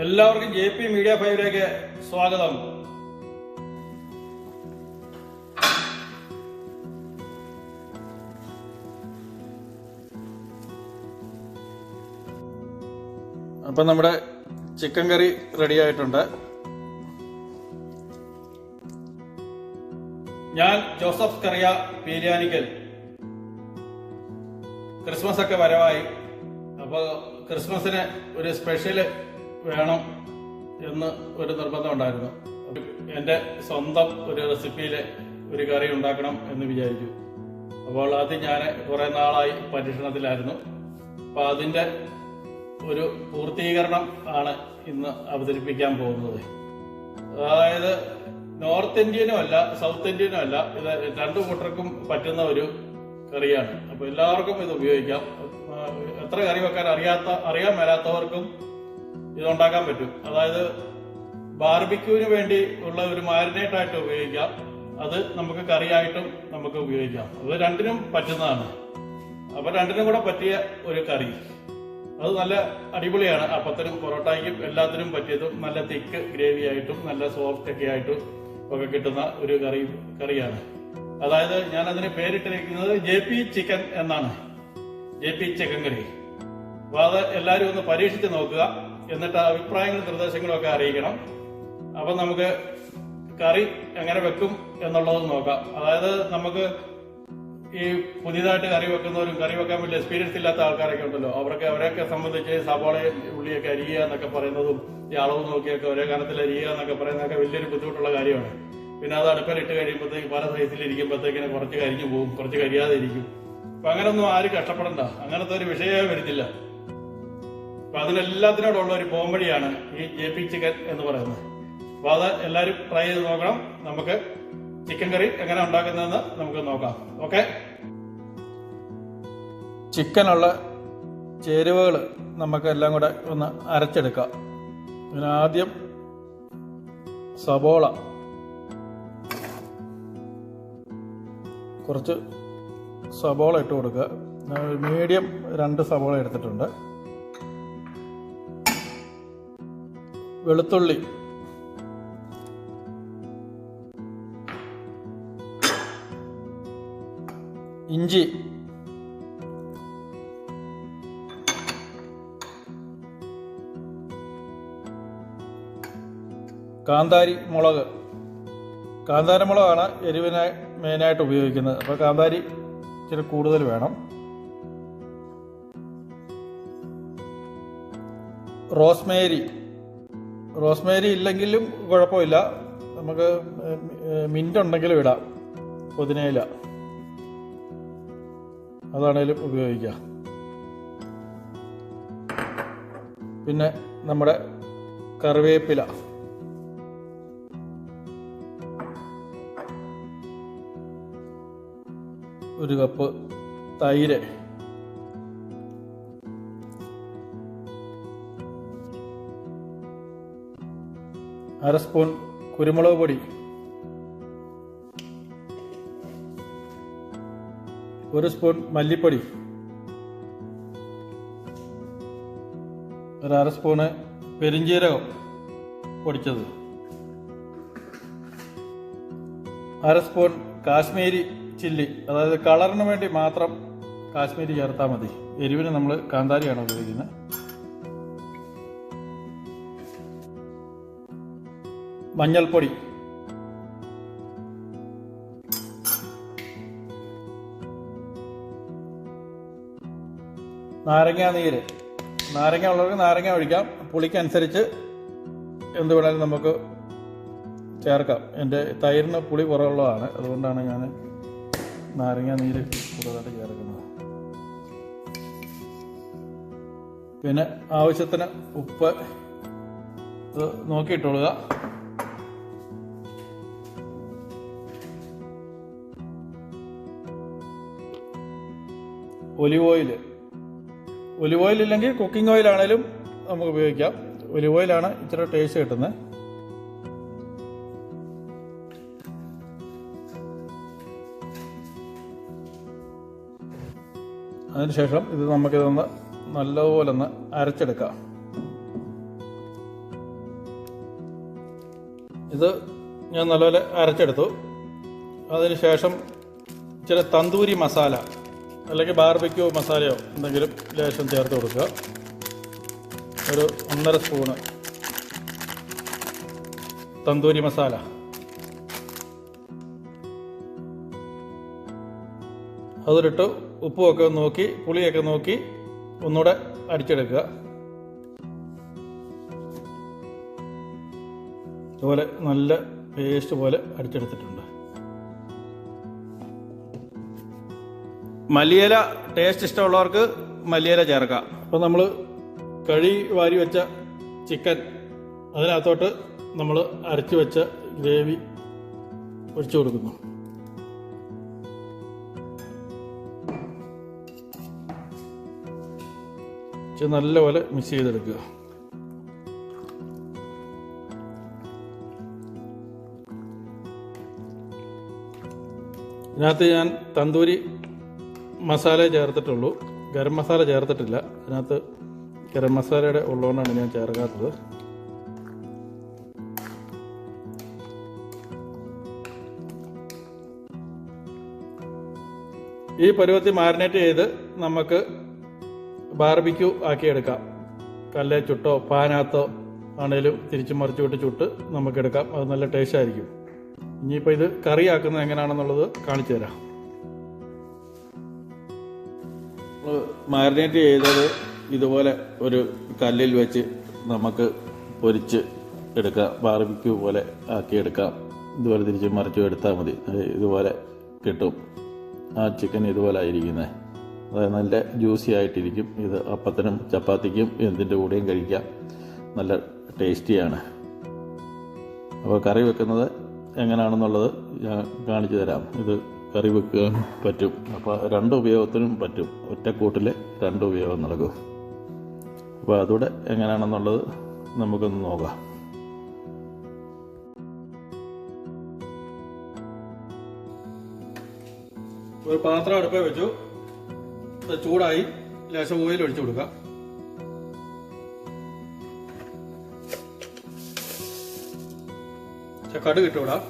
എല്ലാവർക്കും JP Media 5 സ്വാഗതം. അപ്പം നമ്മുടെ ചിക്കൻ കറി റെഡി ആയിട്ടുണ്ട്. ഞാൻ ജോസഫ് കറിയ പീലിയാനിക്കൽ. ക്രിസ്മസ് ഒക്കെ വരവായി. അപ്പോൾ ക്രിസ്മസിന് ഒരു സ്പെഷ്യൽ വേണം എന്ന് ഒരു നിർബന്ധം ഉണ്ടായിരുന്നു. എൻ്റെ സ്വന്തം ഒരു റെസിപ്പിയിലെ ഒരു കറി ഉണ്ടാക്കണം എന്ന് വിചാരിച്ചു. അപ്പോൾ അത് ഞാൻ കുറെ നാളായി പരീക്ഷണത്തിലായിരുന്നു. അപ്പോൾ അതിൻ്റെ ഒരു പൂർത്തീകരണം ആണ് ഇന്ന് അവതരിപ്പിക്കാൻ പോകുന്നത്. അതായത് നോർത്ത് ഇന്ത്യനും അല്ല സൗത്ത് ഇന്ത്യനും അല്ല, ഇത് രണ്ടു കൂട്ടർക്കും പറ്റുന്ന ഒരു കറിയാണ്. അപ്പൊ എല്ലാവർക്കും ഇത് ഉപയോഗിക്കാം. എത്ര കറി വെക്കാൻ അറിയാൻ മേലാത്തവർക്കും ഇതുണ്ടാക്കാൻ പറ്റും. അതായത് ബാർബിക്യൂവിന് വേണ്ടി ഉള്ള ഒരു മാരിനേറ്റ് ആയിട്ട് ഉപയോഗിക്കാം. അത് നമുക്ക് കറിയായിട്ടും നമുക്ക് ഉപയോഗിക്കാം. അത് രണ്ടിനും പറ്റുന്നതാണ്. അപ്പൊ രണ്ടിനും കൂടെ പറ്റിയ ഒരു കറി. അത് നല്ല അടിപൊളിയാണ്. അപ്പത്തിനും പൊറോട്ടയ്ക്കും എല്ലാത്തിനും പറ്റിയതും നല്ല തിക്ക് ഗ്രേവി ആയിട്ടും നല്ല സോഫ്റ്റ് ഒക്കെ ആയിട്ടും ഒക്കെ കിട്ടുന്ന ഒരു കറിയാണ്. അതായത് ഞാൻ അതിന് പേരിട്ടിരിക്കുന്നത് JP ചിക്കൻ എന്നാണ്. JP ചിക്കൻ കറി. അപ്പൊ അത് എല്ലാവരും ഒന്ന് പരീക്ഷിച്ച് നോക്കുക. എന്നിട്ട് അഭിപ്രായങ്ങളും നിർദ്ദേശങ്ങളും ഒക്കെ അറിയിക്കണം. അപ്പൊ നമുക്ക് കറി എങ്ങനെ വെക്കും എന്നുള്ളത് നോക്കാം. അതായത് നമുക്ക് ഈ പുതിയതായിട്ട് കറി വെക്കുന്നവരും കറി വെക്കാൻ വലിയ എക്സ്പീരിയൻസ് ഇല്ലാത്ത ആൾക്കാരൊക്കെ ഉണ്ടല്ലോ, അവരെയൊക്കെ സംബന്ധിച്ച് സവാള ഉള്ളിയൊക്കെ അരിയുക എന്നൊക്കെ പറയുന്നതും ഈ അളവ് നോക്കിയൊക്കെ ഒരേ കനത്തിൽ അരിയുക എന്നൊക്കെ പറയുന്നതൊക്കെ വലിയൊരു ബുദ്ധിമുട്ടുള്ള കാര്യമാണ്. പിന്നെ അത് അടുപ്പിലിട്ട് കഴിയുമ്പോഴത്തേക്ക് പല സൈസിലിരിക്കുമ്പോഴത്തേക്കിനെ കുറച്ച് കരിഞ്ഞു പോകും, കുറച്ച് കരിയാതെ ഇരിക്കും. അപ്പൊ അങ്ങനൊന്നും ആരും കഷ്ടപ്പെടണ്ട. അങ്ങനത്തെ ഒരു വിഷയമേ വരുന്നില്ല. അപ്പൊ അതിനെല്ലാത്തിനോടുള്ള ഒരു പോംവഴിയാണ് ഈ JP ചിക്കൻ എന്ന് പറയുന്നത്. അപ്പൊ അത് എല്ലാവരും ട്രൈ ചെയ്ത് നോക്കണം. നമുക്ക് ചിക്കൻ കറി എങ്ങനെ ഉണ്ടാക്കുന്നതെന്ന് നമുക്ക് നോക്കാം. ഓക്കെ, ചിക്കനുള്ള ചേരുവകൾ നമുക്ക് എല്ലാം കൂടെ ഒന്ന് അരച്ചെടുക്കാം. ഇതിന് ആദ്യം സബോള കുറച്ച് സബോള ഇട്ട് കൊടുക്കുക. മീഡിയം 2 സബോള എടുത്തിട്ടുണ്ട്. വെളുത്തുള്ളി, ഇഞ്ചി, കാന്താരി മുളക്. കാന്താരി മുളകാണ് എരിവിന് മെയിനായിട്ട് ഉപയോഗിക്കുന്നത്. അപ്പോൾ കാന്താരി ഇച്ചിരി കൂടുതൽ വേണം. റോസ്മേരി ഇല്ലെങ്കിലും കുഴപ്പമില്ല, നമുക്ക് മിന്റ് ഉണ്ടെങ്കിലും ഇടാം. പുതിനയില അതാണേലും ഉപയോഗിക്കാം. പിന്നെ നമ്മുടെ കറിവേപ്പില, ഒരു കപ്പ് തൈര്, അര സ്പൂൺ കുരുമുളക് പൊടി, ഒരു സ്പൂൺ മല്ലിപ്പൊടി, ഒരു അര സ്പൂണ് പെരിഞ്ജീരകം പൊടിച്ചത്, അര സ്പൂൺ കാശ്മീരി ചില്ലി. അതായത് കളറിന് വേണ്ടി മാത്രം കാശ്മീരി ചേർത്താൽ മതി. എരിവിന് നമ്മൾ കാന്താരിയാണ് ഉപയോഗിക്കുന്നത്. മഞ്ഞൾപ്പൊടി, നാരങ്ങാനീര്. നാരങ്ങ ഉള്ളവർക്ക് നാരങ്ങ ഒഴിക്കാം. പുളിക്കനുസരിച്ച് എന്ത് വേണമെങ്കിലും നമുക്ക് ചേർക്കാം. എൻ്റെ തൈരിന് പുളി കുറവുള്ളതാണ്, അതുകൊണ്ടാണ് ഞാൻ നാരങ്ങാനീര് കൂടുതലായിട്ട് ചേർക്കുന്നത്. പിന്നെ ആവശ്യത്തിന് ഉപ്പ് നോക്കിയിട്ടുള്ളുക. ഒലിവ് ഓയിൽ ഇല്ലെങ്കിൽ കുക്കിംഗ് ഓയിൽ ആണേലും നമുക്ക് ഉപയോഗിക്കാം. ഒലിവ് ഓയിലാണ് ഇച്ചിരി ടേസ്റ്റ് കിട്ടുന്നത്. അതിനുശേഷം ഇത് നമുക്കിതൊന്ന് നല്ലപോലെ ഒന്ന് അരച്ചെടുക്കാം. ഇത് ഞാൻ നല്ലപോലെ അരച്ചെടുത്തു. അതിനുശേഷം ഇച്ചിരി തന്തൂരി മസാല അല്ലെങ്കിൽ ബാർബിക്യൂ മസാലയോ എന്തെങ്കിലും ലേശം ചേർത്ത് കൊടുക്കുക. ഒരു 1.5 സ്പൂണ് തന്തൂരി മസാല. അതിലിട്ട് ഉപ്പുമൊക്കെ നോക്കി പുളിയൊക്കെ നോക്കി ഒന്നുകൂടെ അടിച്ചെടുക്കുക. അതുപോലെ നല്ല പേസ്റ്റ് പോലെ അടിച്ചെടുത്തിട്ടുണ്ട്. മല്ലിയില ടേസ്റ്റ് ഇഷ്ടമുള്ളവർക്ക് മല്ലിയില ചേർക്കാം. അപ്പോൾ നമ്മൾ കഴി വാരി വെച്ച ചിക്കൻ അതിനകത്തോട്ട് നമ്മൾ അരച്ചു വെച്ച ഗ്രേവി ഒഴിച്ചു കൊടുക്കുന്നു. നല്ലപോലെ മിക്സ് ചെയ്തെടുക്കുക. ഇതിനകത്ത് ഞാൻ തന്തൂരി മസാല ചേർത്തിട്ടുള്ളൂ, ഗരം മസാല ചേർത്തിട്ടില്ല. അതിനകത്ത് ഗരം മസാലയുടെ ഉള്ളതുകൊണ്ടാണ് ഞാൻ ചേർക്കാത്തത്. ഈ പരുവത്തിൽ മാരിനേറ്റ് ചെയ്ത് നമുക്ക് ബാർബിക്യൂ ആക്കിയെടുക്കാം. കല്ലേ ചുട്ടോ പാനകത്തോ ആണേലും തിരിച്ചു മറിച്ചു വിട്ട് ചുട്ട് നമുക്കെടുക്കാം. അത് നല്ല ടേസ്റ്റ് ആയിരിക്കും. ഇനിയിപ്പോൾ ഇത് കറിയാക്കുന്നത് എങ്ങനെയാണെന്നുള്ളത് കാണിച്ചു തരാം. മാരിനേറ്റ് ചെയ്തത് ഇതുപോലെ ഒരു കല്ലിൽ വെച്ച് നമുക്ക് പൊരിച്ച് എടുക്കാം. ബാർബിക്യൂ പോലെ ആക്കിയെടുക്കാം. ഇതുപോലെ തിരിച്ച് മറിച്ചു എടുത്താൽ മതി. ഇതുപോലെ കിട്ടും. ആ ചിക്കൻ ഇതുപോലെ ആയിരിക്കുന്നത്. അതായത് നല്ല ജ്യൂസി ആയിട്ടിരിക്കും. ഇത് അപ്പത്തിനും ചപ്പാത്തിക്കും എന്തിൻ്റെ കൂടെയും കഴിക്കാം. നല്ല ടേസ്റ്റിയാണ്. അപ്പോൾ കറി വെക്കുന്നത് എങ്ങനെയാണെന്നുള്ളത് ഞാൻ കാണിച്ചു തരാം. ഇത് കറി വെക്കാൻ പറ്റും. അപ്പോൾ 2 ഉപയോഗത്തിനും പറ്റും. ഒറ്റക്കൂട്ടിൽ 2 ഉപയോഗം നടക്കും. അപ്പോൾ അതുകൂടെ എങ്ങനെയാണെന്നുള്ളത് നമുക്കൊന്ന് നോക്കാം. ഒരു പാത്രം അടുപ്പേ വെച്ചു. ചൂടായി ലേശം ഓയിൽ ഒഴിച്ചു കൊടുക്കാം. കടുക് ഇട്ടുവിടാം.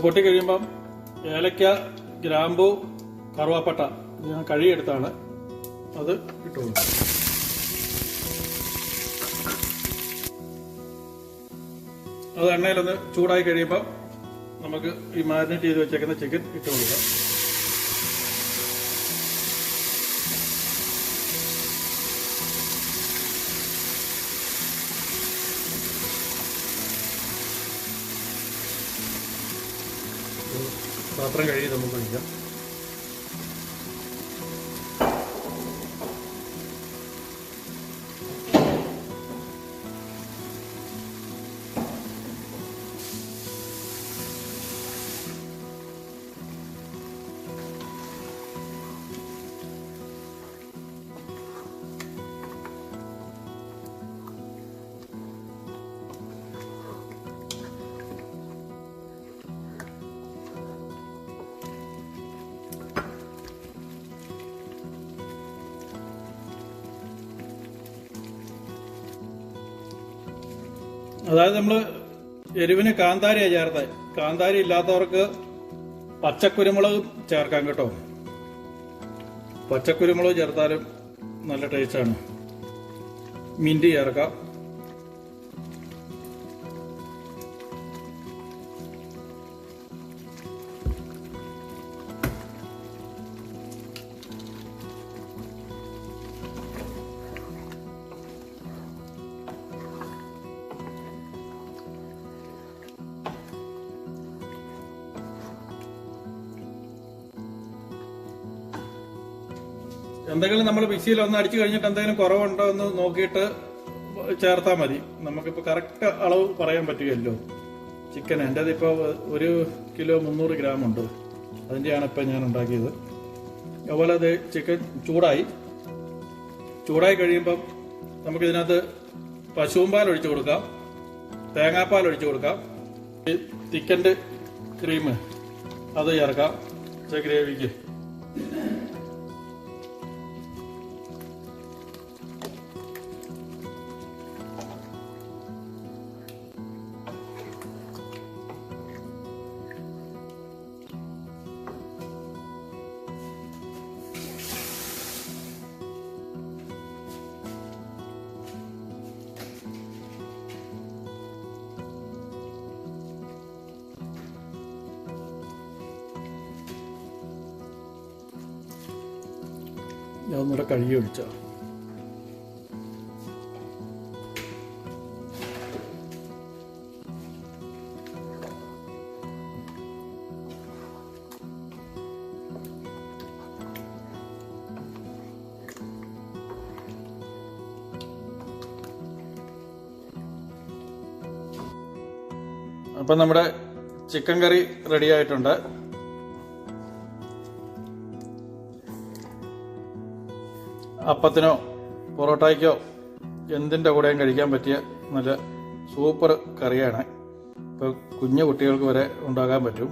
പൊട്ടിക്കഴിയുമ്പം ഏലക്ക, ഗ്രാമ്പൂ, കറുവാപ്പട്ട ഞാൻ കഴുകിയെടുത്താണ്, അത് ഇട്ടുകൊടുക്കും. അത് എണ്ണയിലൊന്ന് ചൂടായി കഴിയുമ്പോൾ നമുക്ക് ഈ മാരിനേറ്റ് ചെയ്ത് വെച്ചേക്കുന്ന ചിക്കൻ ഇട്ട് കൊടുക്കാം. പാത്രം കഴുകി നമുക്ക് കഴിക്കാം. അതായത് നമ്മൾ എരിവിന് കാന്താരിയാണ് ചേർത്തത്. കാന്താരി ഇല്ലാത്തവർക്ക് പച്ചക്കുരുമുളക് ചേർക്കാം കേട്ടോ. പച്ചക്കുരുമുളക് ചേർത്താലും നല്ല ടേസ്റ്റാണ്. മിന്റ് ചേർക്കാം. എന്തെങ്കിലും നമ്മൾ മിക്സിയിൽ ഒന്ന് അടിച്ചു കഴിഞ്ഞിട്ട് എന്തെങ്കിലും കുറവുണ്ടോ എന്ന് നോക്കിയിട്ട് ചേർത്താൽ മതി. നമുക്കിപ്പോൾ കറക്റ്റ് അളവ് പറയാൻ പറ്റുകയല്ലോ. ചിക്കൻ എൻ്റെത് ഇപ്പോൾ 1 കിലോ 300 ഗ്രാം ഉണ്ട്. അതിൻ്റെയാണ് ഇപ്പം ഞാൻ ഉണ്ടാക്കിയത്. അതുപോലെ അത് ചിക്കൻ ചൂടായി കഴിയുമ്പം നമുക്കിതിനകത്ത് പശുമ്പാൽ ഒഴിച്ചു കൊടുക്കാം, തേങ്ങാപ്പാൽ ഒഴിച്ചു കൊടുക്കാം, തിക്കൻ്റെ ക്രീം അത് ചേർക്കാം, ഗ്രേവിക്ക്. ഞാൻ ഒന്നുകൂടെ കഴുകി ഒഴിച്ചോ. അപ്പം നമ്മുടെ ചിക്കൻ കറി റെഡി ആയിട്ടുണ്ട്. അപ്പത്തിനോ പൊറോട്ടയ്ക്കോ എന്തിൻ്റെ കൂടെയും കഴിക്കാൻ പറ്റിയ നല്ല സൂപ്പർ കറിയാണ്. ഇപ്പോൾ കുഞ്ഞു കുട്ടികൾക്ക് വരെ ഉണ്ടാക്കാൻ പറ്റും.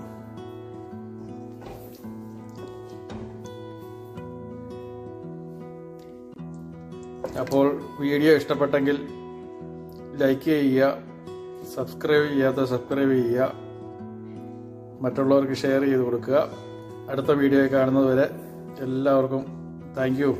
അപ്പോൾ വീഡിയോ ഇഷ്ടപ്പെട്ടെങ്കിൽ ലൈക്ക് ചെയ്യുക, സബ്സ്ക്രൈബ് ചെയ്യുക, മറ്റുള്ളവർക്ക് ഷെയർ ചെയ്ത് കൊടുക്കുക. അടുത്ത വീഡിയോ കാണുന്നത് വരെ എല്ലാവർക്കും താങ്ക് യു.